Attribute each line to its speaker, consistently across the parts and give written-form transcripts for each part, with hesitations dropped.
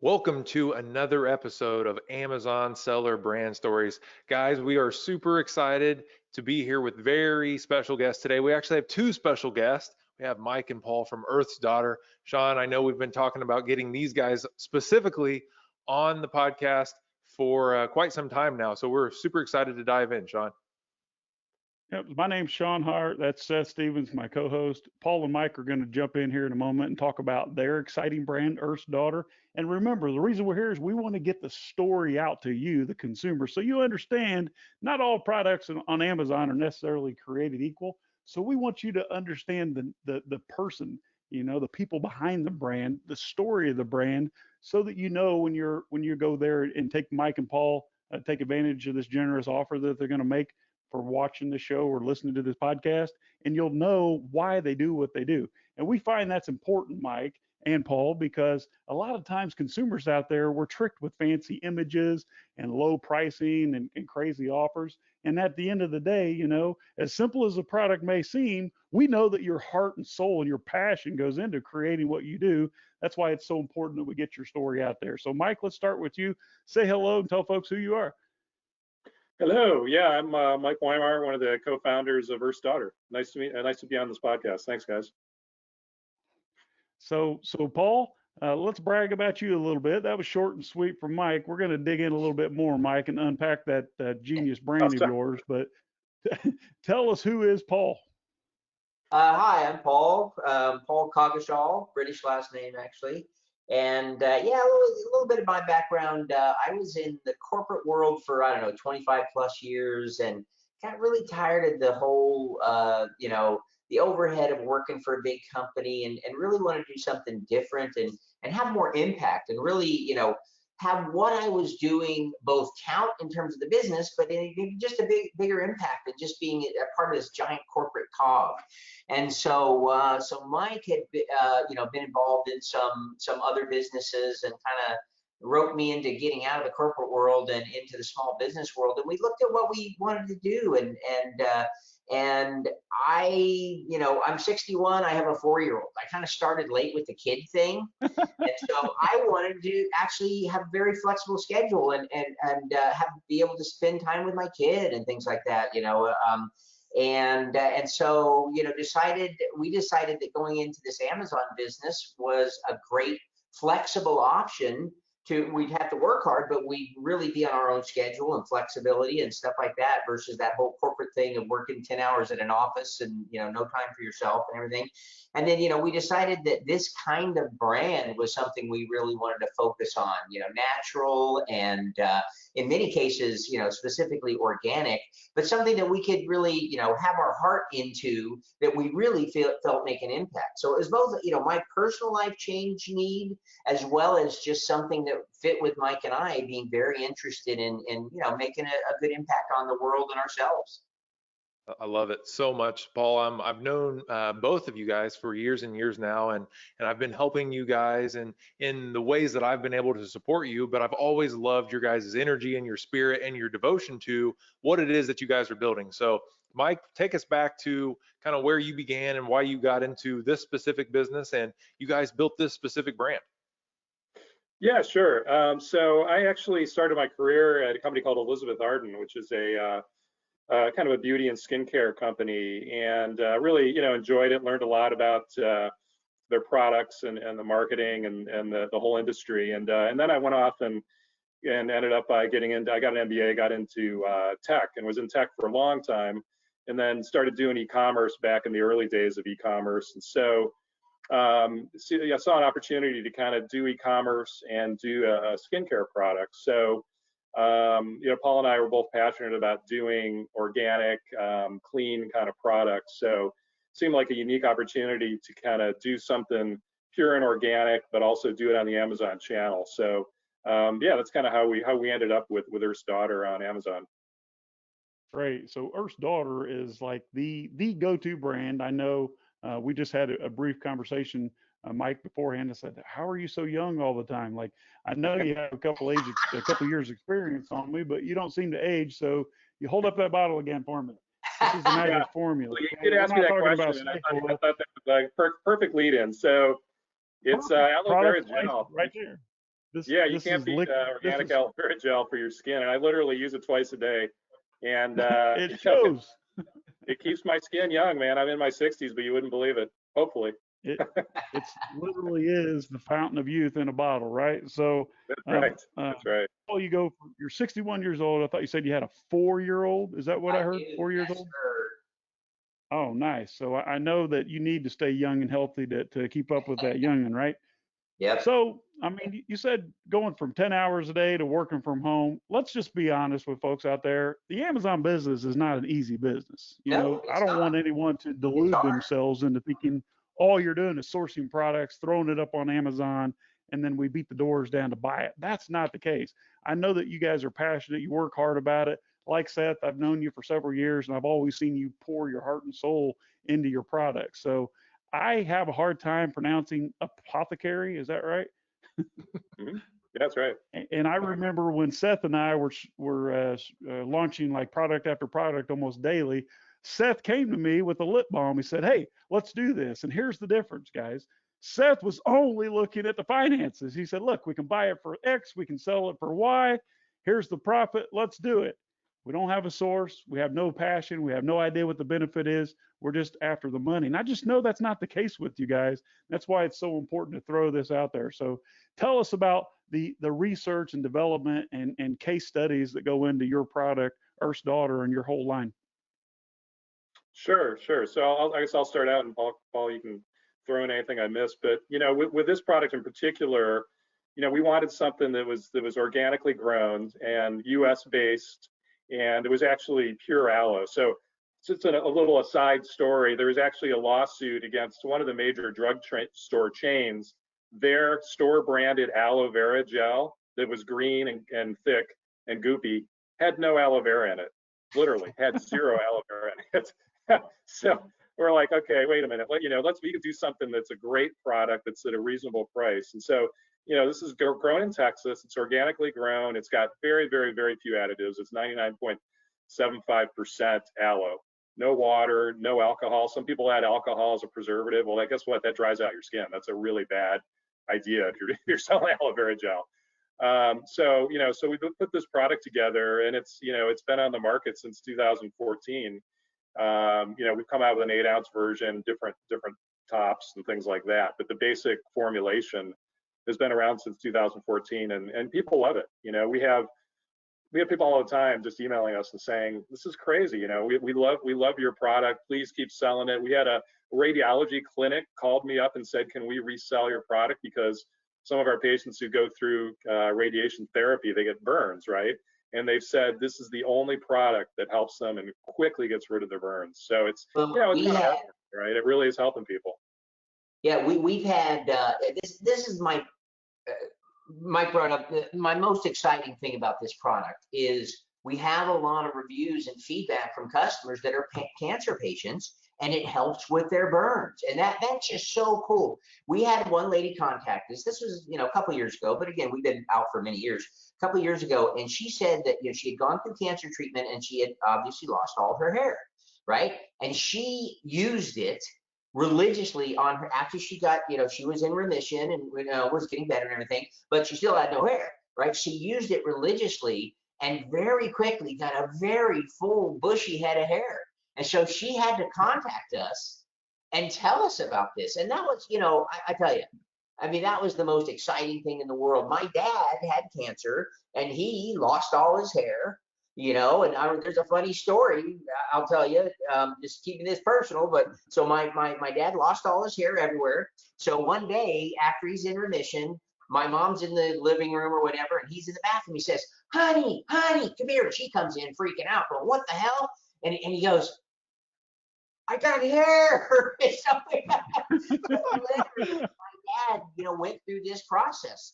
Speaker 1: Welcome to another episode of Amazon Seller Brand Stories. Guys, we are super excited to be here with very special guests today. We actually have two special guests. We have Mike and Paul from Earth's Daughter. Sean, I know we've been talking about getting these guys specifically on the podcast for quite some time now. So we're super excited to dive in, Sean.
Speaker 2: Yep, my name's Sean Hart. That's Seth Stevens, my co-host. Paul and Mike are going to jump in here in a moment and talk about their exciting brand, Earth's Daughter. And remember, the reason we're here is we want to get the story out to you, the consumer, so you understand not all products on Amazon are necessarily created equal. So we want you to understand the person, the people behind the brand, the story of the brand, so that you know when you go there and take Mike and Paul take advantage of this generous offer that they're going to make for watching the show or listening to this podcast, and you'll know why they do what they do. And we find that's important, Mike and Paul, because a lot of times consumers out there were tricked with fancy images and low pricing and crazy offers. And at the end of the day, as simple as the product may seem, we know that your heart and soul and your passion goes into creating what you do. That's why it's so important that we get your story out there. So, Mike, let's start with you. Say hello and tell folks who you are.
Speaker 3: Hello. Yeah, I'm Mike Wehmeyer, one of the co-founders of Earth's Daughter. Nice to meet. Nice to be on this podcast. Thanks, guys.
Speaker 2: So Paul, let's brag about you a little bit. That was short and sweet from Mike. We're going to dig in a little bit more, Mike, and unpack that genius brand of yours. But tell us, who is Paul?
Speaker 4: Hi, I'm Paul. Paul Coggeshall, British last name actually. And yeah, a little bit of my background. I was in the corporate world for, 25 plus years, and got really tired of the whole, the overhead of working for a big company, and really want to do something different and have more impact, and really, have what I was doing both count in terms of the business, but just a bigger impact than just being a part of this giant corporate cog. And so Mike had been involved in some other businesses, and kind of roped me into getting out of the corporate world and into the small business world. And we looked at what we wanted to do, and I'm 61. I have a 4-year-old. I kind of started late with the kid thing, and so I wanted to actually have a very flexible schedule and be able to spend time with my kid and things like that. And so we decided that going into this Amazon business was a great flexible option. We'd have to work hard, but we'd really be on our own schedule and flexibility and stuff like that, versus that whole corporate thing of working 10 hours at an office and, no time for yourself and everything. And then, we decided that this kind of brand was something we really wanted to focus on, natural and in many cases, specifically organic, but something that we could really, have our heart into, that we really felt make an impact. So it was both, my personal life change need, as well as just something that fit with Mike and I being very interested in making a good impact on the world and ourselves.
Speaker 1: I love it so much, Paul. I've known both of you guys for years and years now, and I've been helping you guys in the ways that I've been able to support you. But I've always loved your guys' energy and your spirit and your devotion to what it is that you guys are building. So, Mike, take us back to kind of where you began and why you got into this specific business, and you guys built this specific brand.
Speaker 3: Yeah, sure. So I actually started my career at a company called Elizabeth Arden, which is a kind of a beauty and skincare company, and really, enjoyed it. Learned a lot about their products and the marketing and the whole industry. And then I went off and ended up by getting into. I got an MBA, got into tech, and was in tech for a long time, and then started doing e-commerce back in the early days of e-commerce. And so I saw an opportunity to kind of do e-commerce and do a skincare product. So Paul and I were both passionate about doing organic, clean kind of products. So it seemed like a unique opportunity to kind of do something pure and organic, but also do it on the Amazon channel. So yeah, that's kind of how we ended up with Earth's Daughter on Amazon.
Speaker 2: Great. So Earth's Daughter is like the go-to brand. I know we just had a brief conversation, Mike, beforehand. I said, "How are you so young all the time? Like, I know you have a couple years experience on me, but you don't seem to age. So you hold up that bottle again for me. This is the magic formula."
Speaker 3: Well, you did ask me that question, and I thought that was a perfect lead-in. So it's Aloe Vera Gel.
Speaker 2: Right there.
Speaker 3: Yeah, you
Speaker 2: this
Speaker 3: can't
Speaker 2: is
Speaker 3: beat
Speaker 2: liquid. This
Speaker 3: organic
Speaker 2: is
Speaker 3: aloe vera gel for your skin, and I literally use it twice a day. And
Speaker 2: it shows.
Speaker 3: it keeps my skin young, man. I'm in my 60s, but you wouldn't believe it. Hopefully.
Speaker 2: It it's literally is the fountain of youth in a bottle, right? So,
Speaker 3: That's right.
Speaker 2: uh,
Speaker 3: That's right.
Speaker 2: oh, you're 61 years old. I thought you said you had a 4-year-old. Is that what I
Speaker 4: I
Speaker 2: heard?
Speaker 4: do,
Speaker 2: 4 years
Speaker 4: yes,
Speaker 2: old?
Speaker 4: sir.
Speaker 2: Oh, nice. So I know that you need to stay young and healthy to keep up with that youngin', right?
Speaker 4: Yep.
Speaker 2: So, I mean, you said going from 10 hours a day to working from home. Let's just be honest with folks out there. The Amazon business is not an easy business.
Speaker 4: No,
Speaker 2: I
Speaker 4: it's
Speaker 2: don't
Speaker 4: not.
Speaker 2: want anyone to
Speaker 4: It's
Speaker 2: delude
Speaker 4: hard.
Speaker 2: themselves into thinking all you're doing is sourcing products, throwing it up on Amazon, and then we beat the doors down to buy it. That's not the case. I know that you guys are passionate. You work hard about it. Like Seth, I've known you for several years, and I've always seen you pour your heart and soul into your products. So I have a hard time pronouncing apothecary. Is that right?
Speaker 3: Hmm. That's right.
Speaker 2: And I remember when Seth and I were launching like product after product almost daily. Seth came to me with a lip balm. He said, "Hey, let's do this." And here's the difference, guys. Seth was only looking at the finances. He said, "Look, we can buy it for X, we can sell it for Y. Here's the profit. Let's do it." We don't have a source. We have no passion. We have no idea what the benefit is. We're just after the money. And I just know that's not the case with you guys. That's why it's so important to throw this out there. So tell us about the research and development and case studies that go into your product, Earth's Daughter, and your whole line.
Speaker 3: Sure, sure. So I guess I'll start out, and Paul, you can throw in anything I missed. But with this product in particular, we wanted something that was organically grown and U.S. based, and it was actually pure aloe. So just a little aside story, there was actually a lawsuit against one of the major store chains. Their store branded aloe vera gel that was green and thick and goopy had no aloe vera in it. Literally had zero aloe vera in it. So we're like, okay, wait a minute. We could do something that's a great product that's at a reasonable price. And so, this is grown in Texas. It's organically grown. It's got very, very, very few additives. It's 99.75% aloe. No water, no alcohol. Some people add alcohol as a preservative. Well, guess what? That dries out your skin. That's a really bad idea if you're selling aloe vera gel. So we put this product together, and it's been on the market since 2014. We've come out with an 8-ounce version, different tops and things like that. But the basic formulation has been around since 2014, and people love it. We have people all the time just emailing us and saying, "This is crazy. We love your product. Please keep selling it." We had a radiology clinic called me up and said, "Can we resell your product? Because some of our patients who go through radiation therapy, they get burns, right? And they've said this is the only product that helps them and quickly gets rid of their burns." So it's
Speaker 4: Well,
Speaker 3: it's
Speaker 4: we
Speaker 3: kind of
Speaker 4: had,
Speaker 3: hard, right? It really is helping people.
Speaker 4: yeah, we've had this is Mike brought up my most exciting thing about this product is we have a lot of reviews and feedback from customers that are cancer patients, and it helps with their burns, and that's just so cool. We had one lady contact us. This was a couple years ago, but again, we've been out for many years. A couple years ago, and she said that she had gone through cancer treatment and she had obviously lost all of her hair, right? And she used it religiously on her after she got, she was in remission and was getting better and everything, but she still had no hair, right? She used it religiously and very quickly got a very full bushy head of hair. And so she had to contact us and tell us about this. And that was, I tell you, I mean, that was the most exciting thing in the world. My dad had cancer and he lost all his hair, and there's a funny story I'll tell you, just keeping this personal, but so my dad lost all his hair everywhere. So one day after he's in remission, my mom's in the living room or whatever, and he's in the bathroom. He says, honey, come here. And she comes in freaking out, but what the hell? And he goes, I got hair. Literally, my dad, went through this process,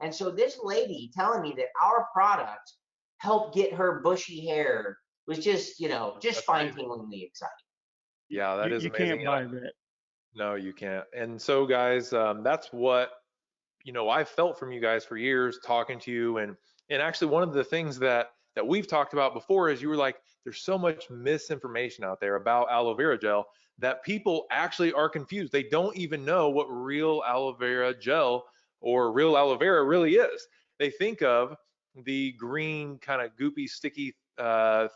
Speaker 4: and so this lady telling me that our product helped get her bushy hair was just, just spine-tinglingly exciting.
Speaker 1: Yeah, that is
Speaker 2: You
Speaker 1: amazing.
Speaker 2: can't buy that.
Speaker 1: No, you can't. And so, guys, that's what I felt from you guys for years talking to you, and actually one of the things that we've talked about before is you were like, there's so much misinformation out there about aloe vera gel that people actually are confused. They don't even know what real aloe vera gel or real aloe vera really is. They think of the green kind of goopy, sticky,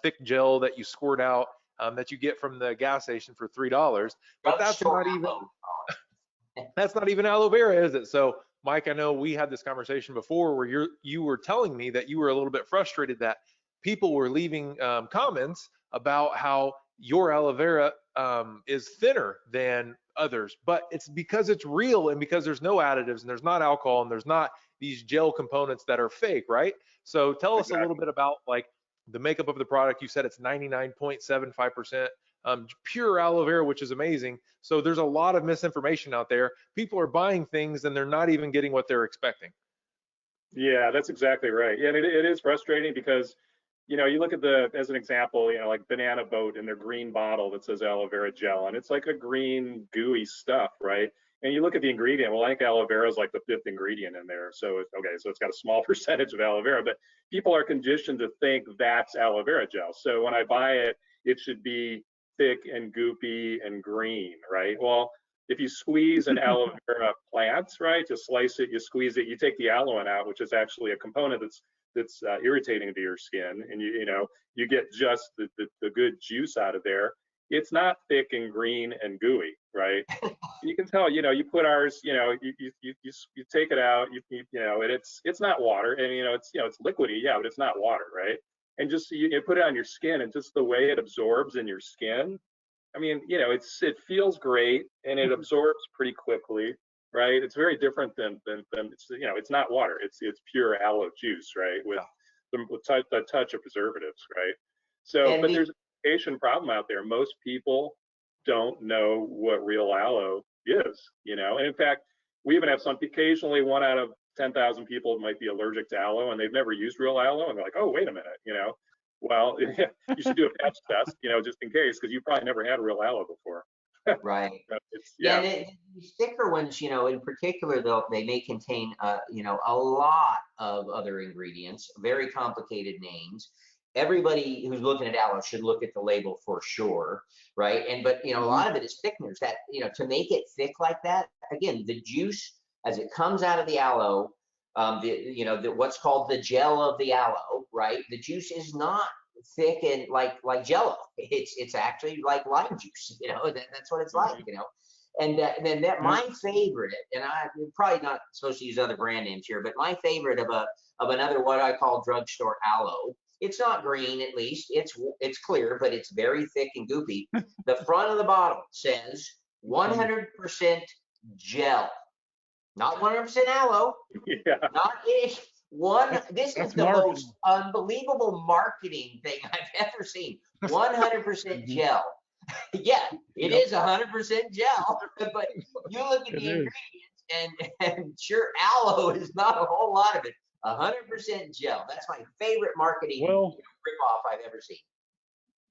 Speaker 1: thick gel that you squirt out that you get from the gas station for $3, but
Speaker 4: Drugstore aloe.
Speaker 1: that's not even aloe vera, is it? So Mike, I know we had this conversation before where you were telling me that you were a little bit frustrated that people were leaving comments about how your aloe vera is thinner than others, but it's because it's real and because there's no additives and there's not alcohol and there's not these gel components that are fake, right? So tell us a little bit about like the makeup of the product. You said it's 99.75% pure aloe vera, which is amazing. So there's a lot of misinformation out there. People are buying things and they're not even getting what they're expecting.
Speaker 3: Yeah, that's exactly right. Yeah, and it is frustrating because, you know, you look at as an example, you know, like Banana Boat in their green bottle that says aloe vera gel, and it's like a green gooey stuff, right? And you look at the ingredient, well, I think aloe vera is like the 5th ingredient in there. So, okay, so it's got a small percentage of aloe vera, but people are conditioned to think that's aloe vera gel. So when I buy it, it should be thick and goopy and green, right? Well, if you squeeze an aloe vera plant, right, just slice it, you squeeze it, you take the aloe out, which is actually a component that's irritating to your skin, and you get just the good juice out of there. It's not thick and green and gooey, right? You can tell, you put ours, you take it out, and it's not water, and it's liquidy, yeah, but it's not water, right? And just you put it on your skin, and just the way it absorbs in your skin, I mean, it feels great and it absorbs pretty quickly, right? It's very different than it's not water. It's pure aloe juice, right? With the touch of preservatives, right? So, but there's an education problem out there. Most people don't know what real aloe is, and in fact, we even have occasionally 1 out of 10,000 people might be allergic to aloe and they've never used real aloe, and they're like, oh, wait a minute, well, you should do a patch test, just in case, because you probably never had real aloe before.
Speaker 4: Right.
Speaker 3: Yeah.
Speaker 4: And these thicker ones, in particular, they may contain, a lot of other ingredients, very complicated names. Everybody who's looking at aloe should look at the label for sure, right? But a lot of it is thickeners that, to make it thick like that. Again, the juice as it comes out of the aloe, what's called the gel of the aloe, right? The juice is not thick and like Jello. It's actually like lime juice. That's what it's like. And then my favorite, and I'm probably not supposed to use other brand names here, but my favorite of another what I call drugstore aloe. It's not green, at least. It's clear, but it's very thick and goopy. The front of the bottle says 100% gel. Not 100% aloe.
Speaker 3: Yeah.
Speaker 4: Not it. This is the most unbelievable marketing thing I've ever seen. 100% gel. Yeah, it is 100% gel. But you look at the ingredients, and sure, aloe is not a whole lot of it. 100% gel. That's my favorite marketing rip-off I've ever seen.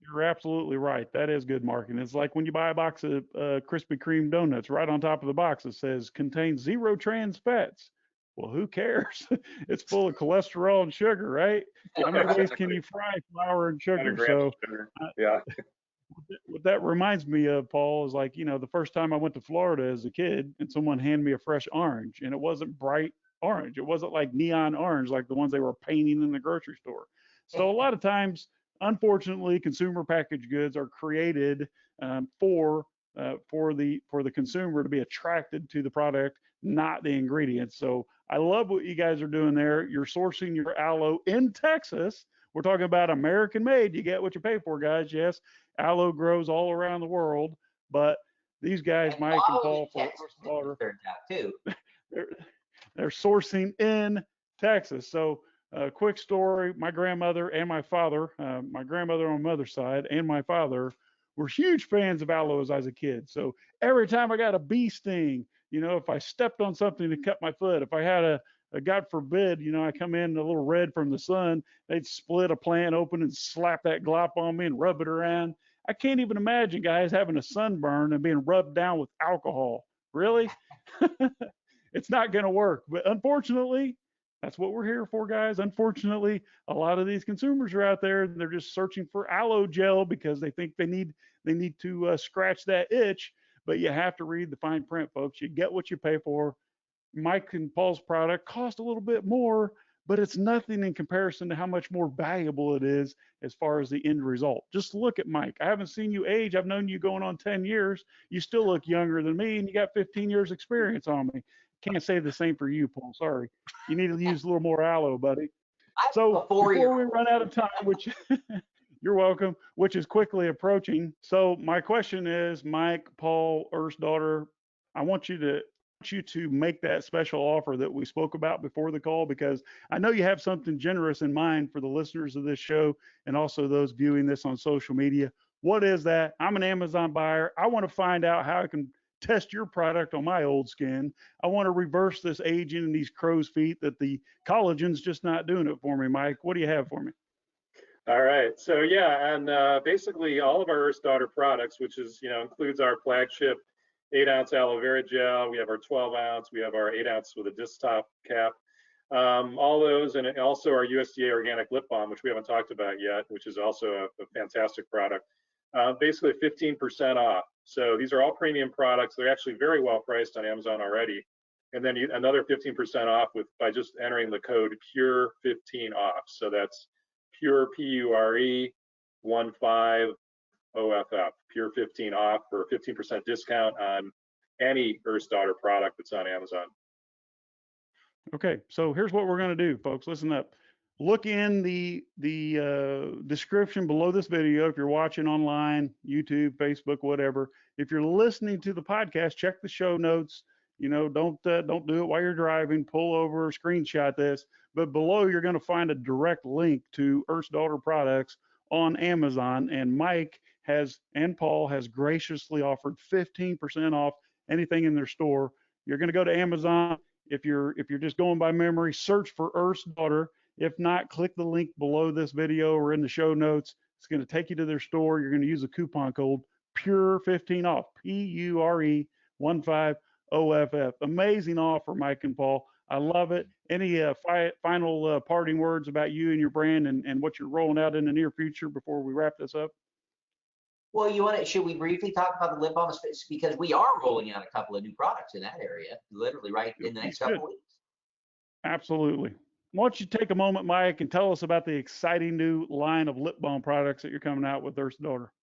Speaker 2: You're absolutely right. That is good marketing. It's like when you buy a box of Krispy Kreme donuts, right on top of the box it says contains 0 trans fats. Well, who cares? It's full of cholesterol and sugar, right? How many ways can you fry flour and sugar? So,
Speaker 3: yeah.
Speaker 2: What that reminds me of, Paul, is like, the first time I went to Florida as a kid and someone handed me a fresh orange, and it wasn't bright orange. It wasn't like neon orange like the ones they were painting in the grocery store. So a lot of times, unfortunately, consumer packaged goods are created for the consumer to be attracted to the product, not the ingredients. So I love what you guys are doing there. You're sourcing your aloe in Texas. We're talking about American made. You get what you pay for, guys. Yes, aloe grows all around the world, but these guys, Mike and Paul, they're sourcing in Texas. So quick story, my grandmother and my father, my grandmother on my mother's side and my father were huge fans of aloe as I was a kid. So every time I got a bee sting, if I stepped on something to cut my foot, if I had a God forbid, I come in a little red from the sun, they'd split a plant open and slap that glop on me and rub it around. I can't even imagine guys having a sunburn and being rubbed down with alcohol. Really? It's not going to work. But unfortunately, that's what we're here for, guys. Unfortunately, a lot of these consumers are out there and they're just searching for aloe gel because they think they need to scratch that itch. But you have to read the fine print, folks. You get what you pay for. Mike and Paul's product cost a little bit more, but it's nothing in comparison to how much more valuable it is as far as the end result. Just look at Mike. I haven't seen you age. I've known you going on 10 years. You still look younger than me, and you got 15 years experience on me. Can't say the same for you, Paul. Sorry. You need to use a little more aloe, buddy. So before we run out of time, which you're welcome, which is quickly approaching. So my question is, Mike, Paul, Earth's daughter, I want you to make that special offer that we spoke about before the call, because I know you have something generous in mind for the listeners of this show and also those viewing this on social media. What is that? I'm an Amazon buyer. I want to find out how I can test your product on my old skin. I want to reverse this aging and these crow's feet that the collagen's just not doing it for me. Mike, what do you have for me?
Speaker 3: All right. So yeah, and basically all of our Earth's Daughter products, which is, includes our flagship 8-ounce aloe vera gel. We have our 12-ounce. We have our 8-ounce with a disc top cap. All those, and also our USDA organic lip balm, which we haven't talked about yet, which is also a fantastic product. Basically 15% off. So these are all premium products. They're actually very well priced on Amazon already. And then another 15% off by just entering the code PURE15 off. So that's PURE, PURE 15 OFF, PURE15 off for 15% discount on any Earth's Daughter product that's on Amazon.
Speaker 2: Okay, so here's what we're going to do, folks. Listen up. Look in the description below this video if you're watching online, YouTube, Facebook, whatever. If you're listening to the podcast, check the show notes. Don't do it while you're driving. Pull over, screenshot this. But below, you're going to find a direct link to Earth's Daughter products on Amazon. And Mike and Paul has graciously offered 15% off anything in their store. You're going to go to Amazon. If you're just going by memory, search for Earth's Daughter. If not, click the link below this video or in the show notes. It's going to take you to their store. You're going to use a coupon code PURE15 off, PURE 15 OFF. Amazing offer, Mike and Paul. I love it. Any final parting words about you and your brand and what you're rolling out in the near future before we wrap this up?
Speaker 4: Well, should we briefly talk about the lip balm? Because we are rolling out a couple of new products in that area, literally right in the next couple of weeks.
Speaker 2: Absolutely. Why don't you take a moment, Mike, and tell us about the exciting new line of lip balm products that you're coming out with Earth's Daughter?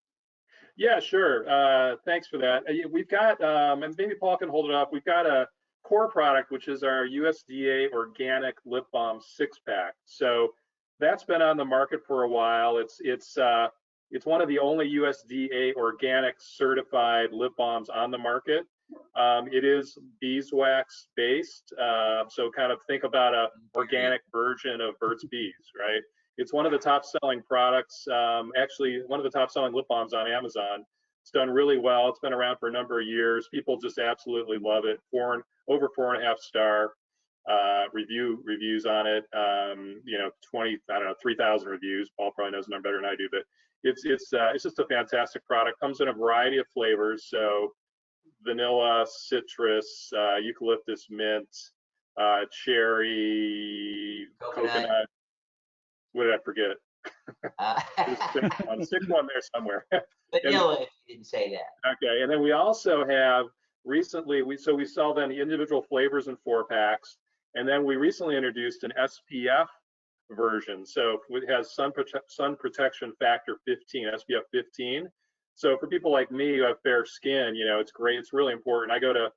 Speaker 3: Yeah, sure. Thanks for that. We've got, and maybe Paul can hold it up. We've got a core product, which is our USDA organic lip balm 6-pack. So that's been on the market for a while. It's one of the only USDA organic certified lip balms on the market. It is beeswax based, so kind of think about a organic version of Burt's Bees, right? It's one of the top selling products, actually one of the top selling lip balms on Amazon. It's done really well. It's been around for a number of years. People just absolutely love it. Over 4.5-star reviews on it. 3,000 reviews. Paul probably knows the number better than I do, but it's just a fantastic product. Comes in a variety of flavors. So vanilla, citrus, eucalyptus, mint, cherry, coconut. What did I forget? There's a sick one there somewhere.
Speaker 4: Vanilla, if you didn't say that.
Speaker 3: Okay, and then we also have recently, we sell then the individual flavors in 4-packs, and then we recently introduced an SPF version. So it has sun protection factor 15, SPF 15. So for people like me who have fair skin, it's great. It's really important. I go to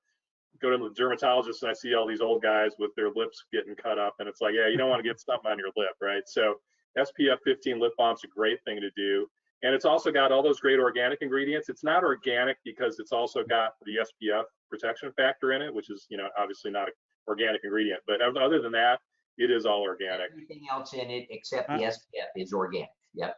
Speaker 3: the dermatologist and I see all these old guys with their lips getting cut up, and it's like, yeah, you don't want to get something on your lip, right? So SPF 15 lip balm's a great thing to do. And it's also got all those great organic ingredients. It's not organic because it's also got the SPF protection factor in it, which is, obviously not an organic ingredient. But other than that, it is all organic.
Speaker 4: Everything else in it except the SPF is organic. Yep.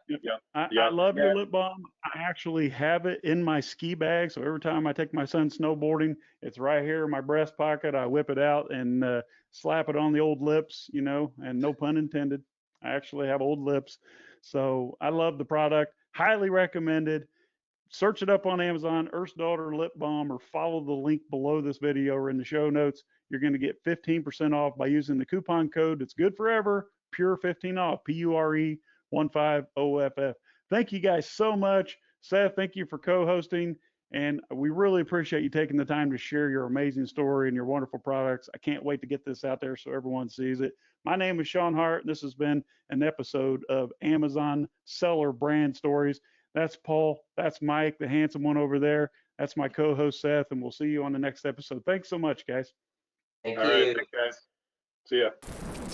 Speaker 2: I love your lip balm. I actually have it in my ski bag. So every time I take my son snowboarding, it's right here in my breast pocket. I whip it out and slap it on the old lips, and no pun intended. I actually have old lips. So I love the product. Highly recommended. Search it up on Amazon, Earth's Daughter Lip Balm, or follow the link below this video or in the show notes. You're going to get 15% off by using the coupon code. It's good forever. PURE15 off. PURE 15 OFF. Thank you guys so much. Seth, thank you for co-hosting. And we really appreciate you taking the time to share your amazing story and your wonderful products. I can't wait to get this out there so everyone sees it. My name is Sean Hart. This has been an episode of Amazon Seller Brand Stories. That's Paul. That's Mike, the handsome one over there. That's my co-host, Seth, and we'll see you on the next episode. Thanks so much, guys.
Speaker 4: Thank
Speaker 3: All right,
Speaker 4: you.
Speaker 3: thanks, guys. See ya.